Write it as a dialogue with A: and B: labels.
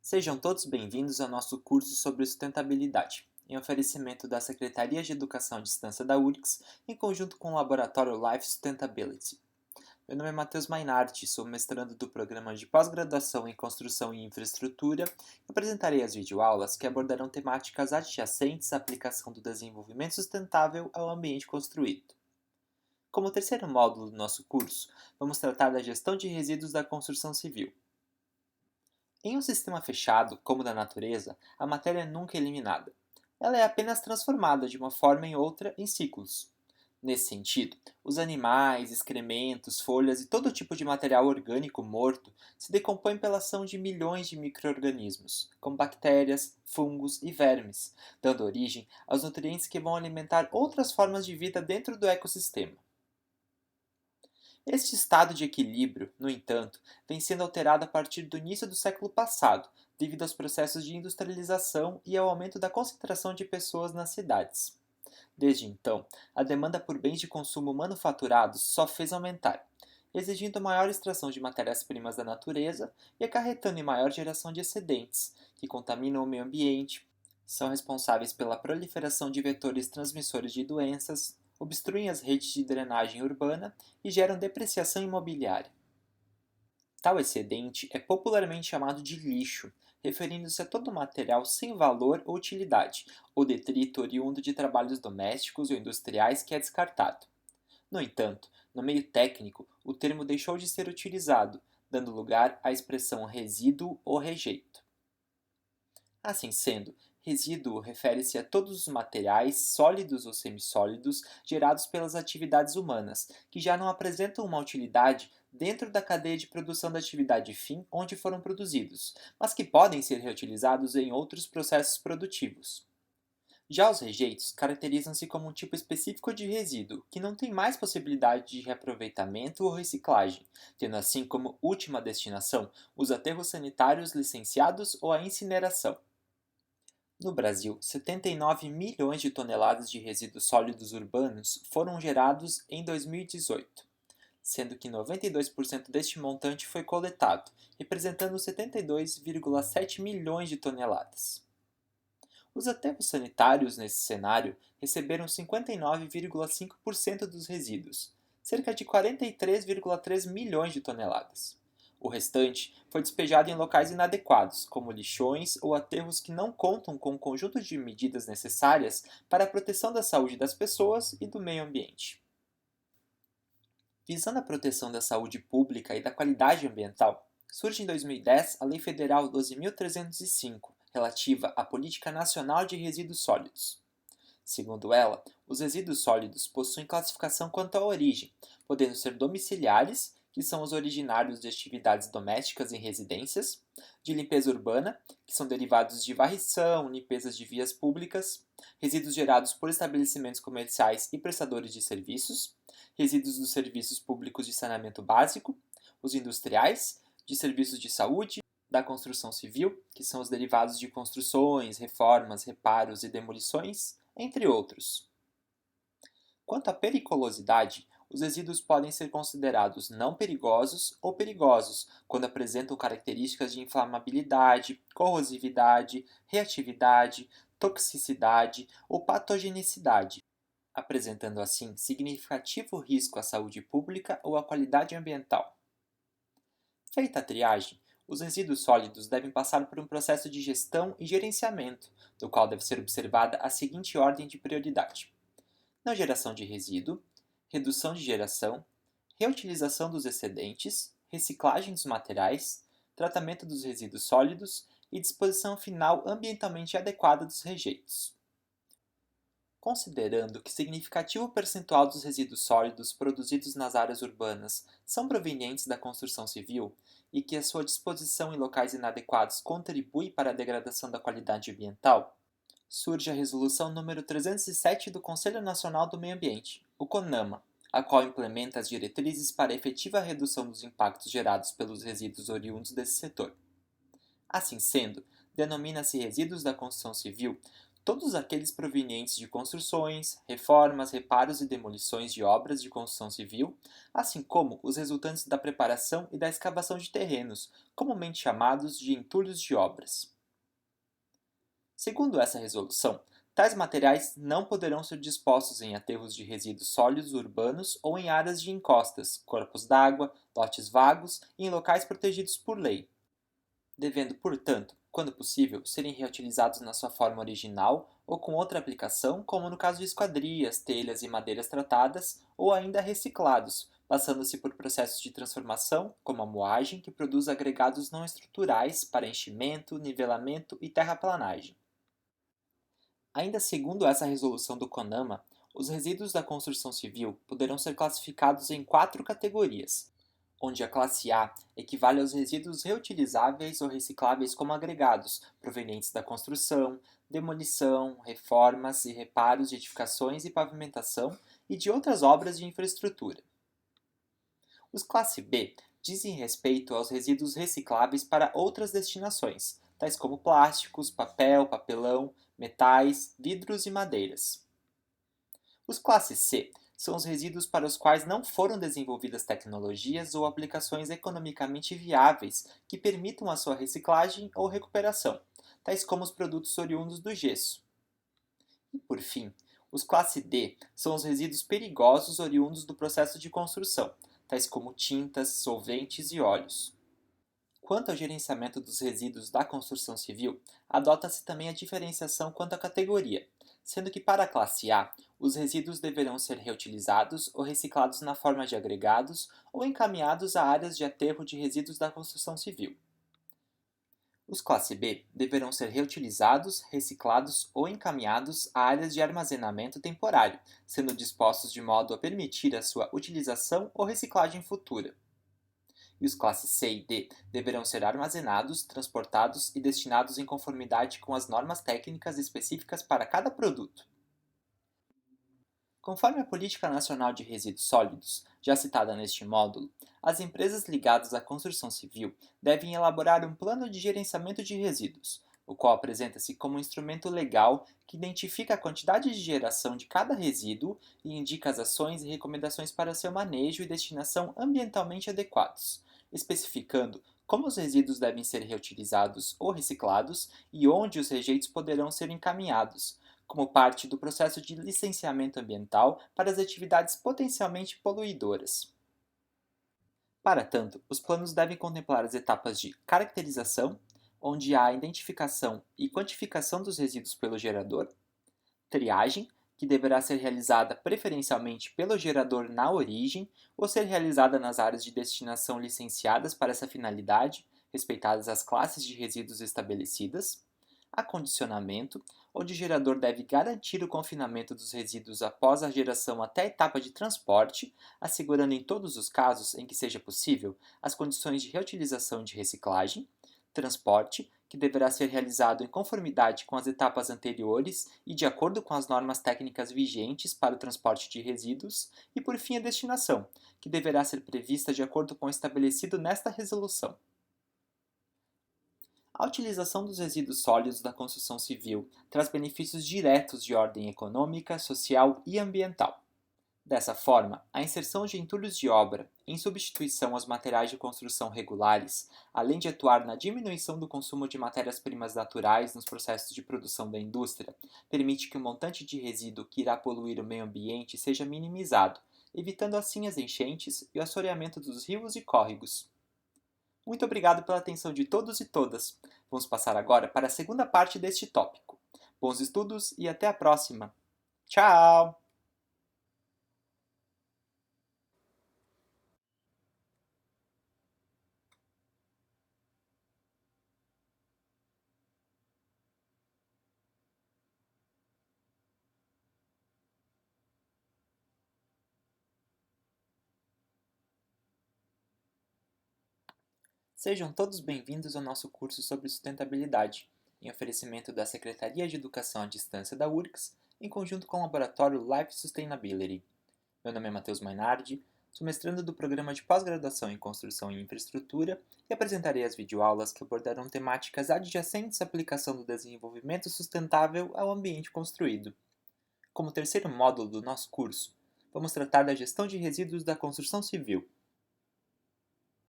A: Sejam todos bem-vindos ao nosso curso sobre sustentabilidade, em oferecimento da Secretaria de Educação à Distância da URGS, em conjunto com o Laboratório Life Sustainability. Meu nome é Matheus Mainardi, sou mestrando do Programa de Pós-Graduação em Construção e Infraestrutura e apresentarei as videoaulas que abordarão temáticas adjacentes à aplicação do desenvolvimento sustentável ao ambiente construído. Como terceiro módulo do nosso curso, vamos tratar da gestão de resíduos da construção civil. Em um sistema fechado, como o da natureza, a matéria é nunca eliminada. Ela é apenas transformada de uma forma em outra em ciclos. Nesse sentido, os animais, excrementos, folhas e todo tipo de material orgânico morto se decompõem pela ação de milhões de micro-organismos, como bactérias, fungos e vermes, dando origem aos nutrientes que vão alimentar outras formas de vida dentro do ecossistema. Este estado de equilíbrio, no entanto, vem sendo alterado a partir do início do século passado, devido aos processos de industrialização e ao aumento da concentração de pessoas nas cidades. Desde então, a demanda por bens de consumo manufaturados só fez aumentar, exigindo maior extração de matérias-primas da natureza e acarretando em maior geração de excedentes, que contaminam o meio ambiente, são responsáveis pela proliferação de vetores transmissores de doenças, obstruem as redes de drenagem urbana e geram depreciação imobiliária. Tal excedente é popularmente chamado de lixo, referindo-se a todo material sem valor ou utilidade, ou detrito oriundo de trabalhos domésticos ou industriais que é descartado. No entanto, no meio técnico, o termo deixou de ser utilizado, dando lugar à expressão resíduo ou rejeito. Assim sendo, resíduo refere-se a todos os materiais, sólidos ou semissólidos, gerados pelas atividades humanas, que já não apresentam uma utilidade dentro da cadeia de produção da atividade fim onde foram produzidos, mas que podem ser reutilizados em outros processos produtivos. Já os rejeitos caracterizam-se como um tipo específico de resíduo, que não tem mais possibilidade de reaproveitamento ou reciclagem, tendo assim como última destinação os aterros sanitários licenciados ou a incineração. No Brasil, 79 milhões de toneladas de resíduos sólidos urbanos foram gerados em 2018, sendo que 92% deste montante foi coletado, representando 72,7 milhões de toneladas. Os aterros sanitários, nesse cenário, receberam 59,5% dos resíduos, cerca de 43,3 milhões de toneladas. O restante foi despejado em locais inadequados, como lixões ou aterros que não contam com o conjunto de medidas necessárias para a proteção da saúde das pessoas e do meio ambiente. Visando a proteção da saúde pública e da qualidade ambiental, surge em 2010 a Lei Federal 12.305, relativa à Política Nacional de Resíduos Sólidos. Segundo ela, os resíduos sólidos possuem classificação quanto à origem, podendo ser domiciliares, que são os originários de atividades domésticas em residências, de limpeza urbana, que são derivados de varrição, limpezas de vias públicas, resíduos gerados por estabelecimentos comerciais e prestadores de serviços, resíduos dos serviços públicos de saneamento básico, os industriais, de serviços de saúde, da construção civil, que são os derivados de construções, reformas, reparos e demolições, entre outros. Quanto à periculosidade, os resíduos podem ser considerados não perigosos ou perigosos quando apresentam características de inflamabilidade, corrosividade, reatividade, toxicidade ou patogenicidade, apresentando assim significativo risco à saúde pública ou à qualidade ambiental. Feita a triagem, os resíduos sólidos devem passar por um processo de gestão e gerenciamento, do qual deve ser observada a seguinte ordem de prioridade: na geração de resíduo, redução de geração, reutilização dos excedentes, reciclagem dos materiais, tratamento dos resíduos sólidos e disposição final ambientalmente adequada dos rejeitos. Considerando que significativo percentual dos resíduos sólidos produzidos nas áreas urbanas são provenientes da construção civil e que a sua disposição em locais inadequados contribui para a degradação da qualidade ambiental, surge a Resolução número 307 do Conselho Nacional do Meio Ambiente, o CONAMA, a qual implementa as diretrizes para a efetiva redução dos impactos gerados pelos resíduos oriundos desse setor. Assim sendo, denomina-se resíduos da construção civil Todos aqueles provenientes de construções, reformas, reparos e demolições de obras de construção civil, assim como os resultantes da preparação e da escavação de terrenos, comumente chamados de entulhos de obras. Segundo essa resolução, tais materiais não poderão ser dispostos em aterros de resíduos sólidos urbanos ou em áreas de encostas, corpos d'água, lotes vagos e em locais protegidos por lei, devendo, portanto, quando possível, serem reutilizados na sua forma original ou com outra aplicação, como no caso de esquadrias, telhas e madeiras tratadas, ou ainda reciclados, passando-se por processos de transformação, como a moagem, que produz agregados não estruturais para enchimento, nivelamento e terraplanagem. Ainda segundo essa resolução do CONAMA, os resíduos da construção civil poderão ser classificados em 4 categorias, onde a classe A equivale aos resíduos reutilizáveis ou recicláveis como agregados, provenientes da construção, demolição, reformas e reparos de edificações e pavimentação e de outras obras de infraestrutura. Os classe B dizem respeito aos resíduos recicláveis para outras destinações, tais como plásticos, papel, papelão, metais, vidros e madeiras. Os classe C são os resíduos para os quais não foram desenvolvidas tecnologias ou aplicações economicamente viáveis que permitam a sua reciclagem ou recuperação, tais como os produtos oriundos do gesso. E, por fim, os classe D são os resíduos perigosos oriundos do processo de construção, tais como tintas, solventes e óleos. Quanto ao gerenciamento dos resíduos da construção civil, adota-se também a diferenciação quanto à categoria, sendo que para a classe A, os resíduos deverão ser reutilizados ou reciclados na forma de agregados ou encaminhados a áreas de aterro de resíduos da construção civil. Os classe B deverão ser reutilizados, reciclados ou encaminhados a áreas de armazenamento temporário, sendo dispostos de modo a permitir a sua utilização ou reciclagem futura. E os classes C e D deverão ser armazenados, transportados e destinados em conformidade com as normas técnicas específicas para cada produto. Conforme a Política Nacional de Resíduos Sólidos, já citada neste módulo, as empresas ligadas à construção civil devem elaborar um plano de gerenciamento de resíduos, o qual apresenta-se como um instrumento legal que identifica a quantidade de geração de cada resíduo e indica as ações e recomendações para seu manejo e destinação ambientalmente adequados, especificando como os resíduos devem ser reutilizados ou reciclados e onde os rejeitos poderão ser encaminhados, como parte do processo de licenciamento ambiental para as atividades potencialmente poluidoras. Para tanto, os planos devem contemplar as etapas de caracterização, onde há a identificação e quantificação dos resíduos pelo gerador, triagem, que deverá ser realizada preferencialmente pelo gerador na origem ou ser realizada nas áreas de destinação licenciadas para essa finalidade, respeitadas as classes de resíduos estabelecidas, acondicionamento, onde o gerador deve garantir o confinamento dos resíduos após a geração até a etapa de transporte, assegurando em todos os casos em que seja possível as condições de reutilização e de reciclagem, transporte, que deverá ser realizado em conformidade com as etapas anteriores e de acordo com as normas técnicas vigentes para o transporte de resíduos, e por fim a destinação, que deverá ser prevista de acordo com o estabelecido nesta resolução. A utilização dos resíduos sólidos da construção civil traz benefícios diretos de ordem econômica, social e ambiental. Dessa forma, a inserção de entulhos de obra, em substituição aos materiais de construção regulares, além de atuar na diminuição do consumo de matérias-primas naturais nos processos de produção da indústria, permite que o montante de resíduo que irá poluir o meio ambiente seja minimizado, evitando assim as enchentes e o assoreamento dos rios e córregos. Muito obrigado pela atenção de todos e todas. Vamos passar agora para a segunda parte deste tópico. Bons estudos e até a próxima. Tchau! Sejam todos bem-vindos ao nosso curso sobre sustentabilidade, em oferecimento da Secretaria de Educação à Distância da URGS, em conjunto com o laboratório Life Sustainability. Meu nome é Matheus Mainardi, Sou mestrando do programa de pós-graduação em Construção e Infraestrutura e apresentarei as videoaulas que abordarão temáticas adjacentes à aplicação do desenvolvimento sustentável ao ambiente construído. Como terceiro módulo do nosso curso, vamos tratar da gestão de resíduos da construção civil,